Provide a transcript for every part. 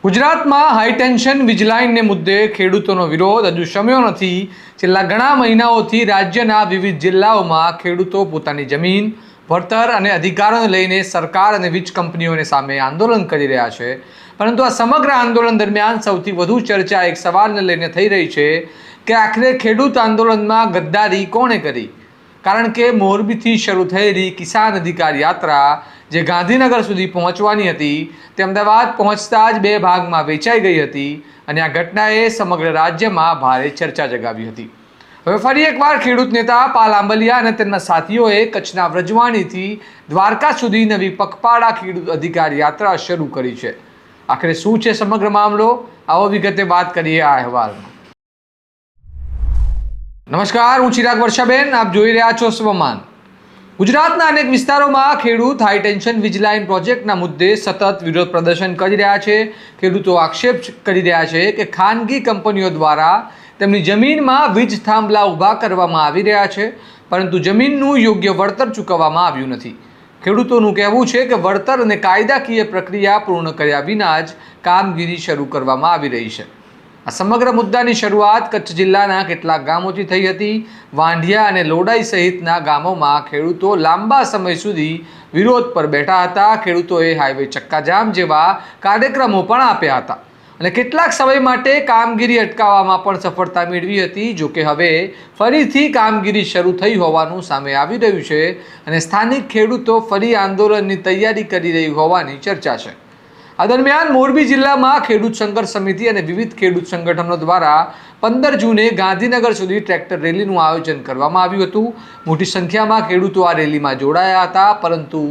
ગુજરાતમાં high tension વીજલાઇનને મુદ્દે ખેડૂતોનો વિરોધ હજુ શમ્યો નથી। છેલ્લા ઘણા મહિનાઓથી રાજ્યના વિવિધ જિલ્લાઓમાં ખેડૂતો પોતાની જમીન, વળતર અને અધિકારોને લઈને સરકાર અને વીજ કંપનીઓને સામે આંદોલન કરી રહ્યા છે। પરંતુ આ સમગ્ર આંદોલન દરમિયાન સૌથી વધુ ચર્ચા એક સવાલને લઈને થઈ રહી છે કે આખરે ખેડૂત આંદોલનમાં ગદ્દારી કોણે કરી? કારણ કે મોરબીથી શરૂ થયેલી કિસાન અધિકાર યાત્રા જે ગાંધીનગર સુધી પહોંચવાની હતી તે અમદાવાદ પહોંચતા જ બે ભાગમાં વેચાઈ ગઈ હતી અને આ ઘટનાએ સમગ્ર રાજ્યમાં ભારે ચર્ચા જગાવી હતી। હવે ફરી એકવાર ખેડૂત નેતા પાલ આંબલિયા અને તેમના સાથીઓએ કચ્છના વ્રજવાણીથી દ્વારકા સુધી નવી પગપાળા ખેડૂત અધિકાર યાત્રા શરૂ કરી છે। આખરે શું છે સમગ્ર મામલો? આવો વિગતે વાત કરીએ આ અહેવાલમાં। નમસ્કાર, હું ચિરાગ વર્ષાબેન, આપ જોઈ રહ્યા છો સ્વમાન। ગુજરાતના અનેક વિસ્તારોમાં ખેડૂત હાઈ ટેન્શન વીજ લાઇન પ્રોજેક્ટના મુદ્દે સતત વિરોધ પ્રદર્શન કરી રહ્યા છે। ખેડૂતો આક્ષેપ કરી રહ્યા છે કે ખાનગી કંપનીઓ દ્વારા તેમની જમીનમાં વીજ થાંભલા ઊભા કરવામાં આવી રહ્યા છે, પરંતુ જમીનનું યોગ્ય વળતર ચૂકવવામાં આવ્યું નથી। ખેડૂતોનું કહેવું છે કે વળતર અને કાયદાકીય પ્રક્રિયા પૂર્ણ કર્યા વિના જ કામગીરી શરૂ કરવામાં આવી રહી છે। આ સમગ્ર મુદ્દાની શરૂઆત કચ્છ જિલ્લાના કેટલાક ગામોથી થઈ હતી। વાંઢિયા અને લોડાઈ સહિતના ગામોમાં ખેડૂતો લાંબા સમય સુધી વિરોધ પર બેઠા હતા। ખેડૂતોએ હાઈવે ચક્કાજામ જેવા કાર્યક્રમો પણ આપ્યા હતા અને કેટલાક સમય માટે કામગીરી અટકાવવામાં પણ સફળતા મેળવી હતી। જોકે હવે ફરીથી કામગીરી શરૂ થઈ હોવાનું સામે આવી રહ્યું છે અને સ્થાનિક ખેડૂતો ફરી આંદોલનની તૈયારી કરી રહી હોવાની ચર્ચા છે। આ દરમિયાન મોરબી જિલ્લામાં ખેડૂત સંઘર્ષ સમિતિ અને વિવિધ ખેડૂત સંગઠનો દ્વારા 15 જૂને ગાંધીનગર સુધી ટ્રેક્ટર રેલીનું આયોજન કરવામાં આવ્યું હતું। મોટી સંખ્યામાં ખેડૂતો આ રેલીમાં જોડાયા હતા, પરંતુ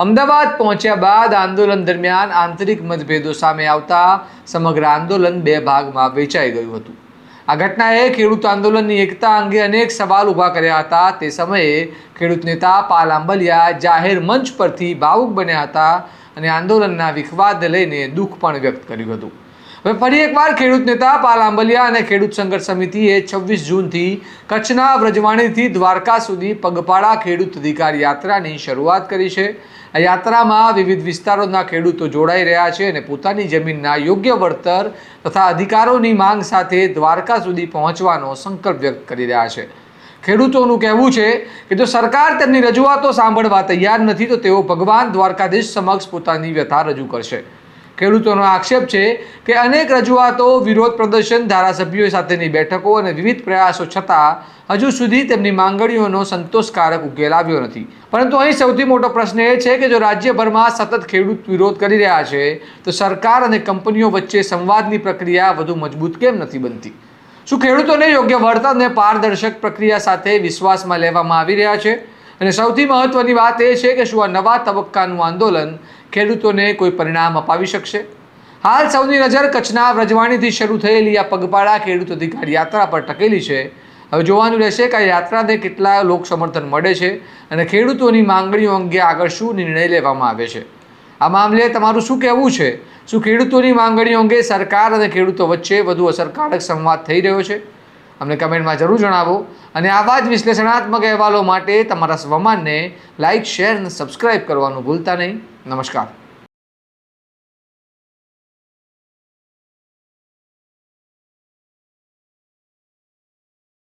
અમદાવાદ પહોંચ્યા બાદ આંદોલન દરમિયાન આંતરિક મતભેદો સામે આવતા સમગ્ર આંદોલન બે ભાગમાં વેચાઈ ગયું હતું। આ ઘટનાએ ખેડૂત આંદોલનની એકતા અંગે અનેક સવાલ ઊભા કર્યા હતા। તે સમયે ખેડૂત નેતા પાલ આંબલિયા જાહેર મંચ પરથી ભાવુક બન્યા હતા અને આંદોલનના વિખવાદને લઈને દુઃખ પણ વ્યક્ત કર્યું હતું। હવે ફરી એકવાર ખેડૂત નેતા પાલ આંબલિયા અને ખેડૂત સંઘર્ષ સમિતિએ 26 જૂનથી કચ્છના વ્રજવાણીથી દ્વારકા સુધી પગપાળા ખેડૂત અધિકાર યાત્રાની શરૂઆત કરી છે। આ યાત્રામાં વિવિધ વિસ્તારોના ખેડૂતો જોડાઈ રહ્યા છે અને પોતાની જમીનના યોગ્ય વળતર તથા અધિકારોની માંગ સાથે દ્વારકા સુધી પહોંચવાનો સંકલ્પ વ્યક્ત કરી રહ્યા છે। ખેડૂતોનું કહેવું છે કે જો સરકાર તેમની રજૂઆતો સાંભળવા તૈયાર નથી તો તેઓ ભગવાન દ્વારકાધીશ સમક્ષ પોતાની વ્યથા રજૂ કરશે। ખેડૂતોનો આક્ષેપ છે કે અનેક રજૂઆતો, વિરોધ પ્રદર્શન, ધારાસભ્યો સાથેની બેઠકો અને વિવિધ પ્રયાસો છતાં હજુ સુધી તેમની માંગણીઓનો સંતોષકારક ઉકેલ આવ્યો નથી। પરંતુ અહીં સૌથી મોટો પ્રશ્ન એ છે કે જો રાજ્યભરમાં સતત ખેડૂત વિરોધ કરી રહ્યા છે તો સરકાર અને કંપનીઓ વચ્ચે સંવાદની પ્રક્રિયા વધુ મજબૂત કેમ નથી બનતી? શું ખેડૂતોને યોગ્ય વળતર અને પારદર્શક પ્રક્રિયા સાથે વિશ્વાસમાં લેવામાં આવી રહ્યા છે? અને સૌથી મહત્વની વાત એ છે કે શું આ નવા તબક્કાનું આંદોલન ખેડૂતોને કોઈ પરિણામ અપાવી શકશે? હાલ સૌની નજર કચ્છના વ્રજવાણીથી શરૂ થયેલી આ પગપાળા ખેડૂત અધિકાર યાત્રા પર ટકેલી છે। હવે જોવાનું રહેશે કે આ યાત્રાને કેટલા લોક સમર્થન મળે છે અને ખેડૂતોની માંગણીઓ અંગે આગળ શું નિર્ણય લેવામાં આવે છે। આ મામલે તમારું શું કહેવું છે? શું ખેડૂતોની માંગણીઓ અંગે સરકાર અને ખેડૂતો વચ્ચે વધુ અસરકારક સંવાદ થઈ રહ્યો છે? અમને કમેન્ટમાં જરૂર જણાવો અને આવા જ વિશ્લેષણાત્મક અહેવાલો માટે તમારા સ્વમાનને લાઇક, શેર અને સબસ્ક્રાઇબ કરવાનું ભૂલતા નહીં। નમસ્કાર।